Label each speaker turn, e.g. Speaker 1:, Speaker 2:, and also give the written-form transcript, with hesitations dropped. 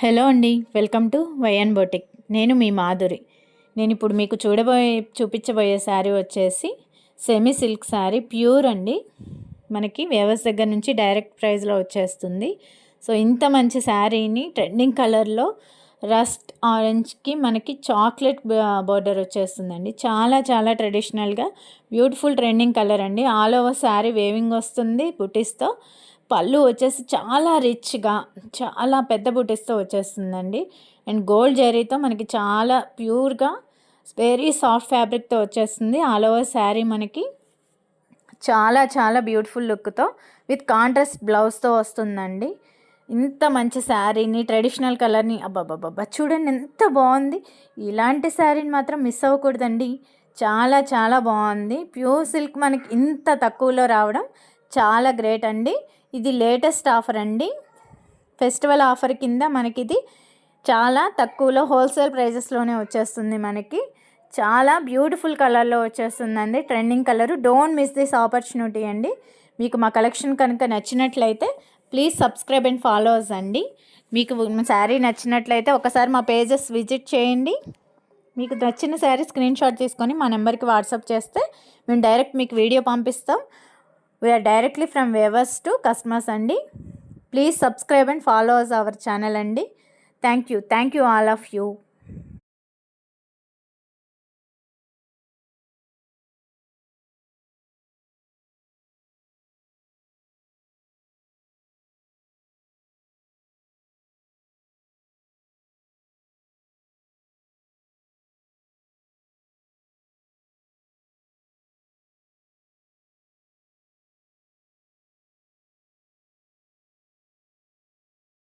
Speaker 1: Hello అండి, welcome to YN boutique. నేను మీ మాధురి. నేను ఇప్పుడు మీకు చూపించబోయే శారీ వచ్చేసి సెమీ సిల్క్ శారీ, ప్యూర్ అండి. మనకి వ్యవస్థ దగ్గర నుంచి డైరెక్ట్ ప్రైస్లో వచ్చేస్తుంది. సో ఇంత మంచి శారీని ట్రెండింగ్ కలర్లో రస్ట్ ఆరెంజ్కి మనకి చాక్లెట్ బోర్డర్ వచ్చేస్తుందండి. చాలా చాలా ట్రెడిషనల్గా బ్యూటిఫుల్ ట్రెండింగ్ కలర్ అండి. ఆల్ ఓవర్ శారీ వేవింగ్ వస్తుంది బుటీస్తో. పళ్ళు వచ్చేసి చాలా రిచ్గా, చాలా పెద్ద బుటీస్తో వచ్చేస్తుందండి. అండ్ గోల్డ్ జరీతో మనకి చాలా ప్యూర్గా వెరీ సాఫ్ట్ ఫ్యాబ్రిక్తో వచ్చేస్తుంది. ఆల్ ఓవర్ శారీ మనకి చాలా చాలా బ్యూటిఫుల్ లుక్తో విత్ కాంట్రాస్ట్ బ్లౌజ్తో వస్తుందండి. ఇంత మంచి శారీని, ట్రెడిషనల్ కలర్ని, అబ్బాబ్బాబ్బా చూడండి ఎంత బాగుంది. ఇలాంటి శారీని మాత్రం మిస్ అవ్వకూడదండి. చాలా చాలా బాగుంది. ప్యూర్ సిల్క్ మనకి ఇంత తక్కువలో రావడం చాలా గ్రేట్ అండి. ఇది లేటెస్ట్ ఆఫర్ అండి. ఫెస్టివల్ ఆఫర్ కింద మనకి ఇది చాలా తక్కువలో హోల్సేల్ ప్రైజెస్లోనే వచ్చేస్తుంది. మనకి చాలా బ్యూటిఫుల్ కలర్లో వచ్చేస్తుందండి. Trending colour. Don't miss this opportunity అండి. మీకు మా కలెక్షన్ కనుక నచ్చినట్లయితే ప్లీజ్ సబ్స్క్రైబ్ అండ్ ఫాలోవర్స్ అండి. మీకు శారీ నచ్చినట్లయితే ఒకసారి మా పేజెస్ విజిట్ చేయండి. మీకు నచ్చిన శారీ స్క్రీన్ షాట్ తీసుకొని మా నెంబర్కి వాట్సాప్ చేస్తే మేము డైరెక్ట్ మీకు వీడియో పంపిస్తాం. We are directly from weavers to customers అండి. Please subscribe and follow our channel అండి. Thank you all of you.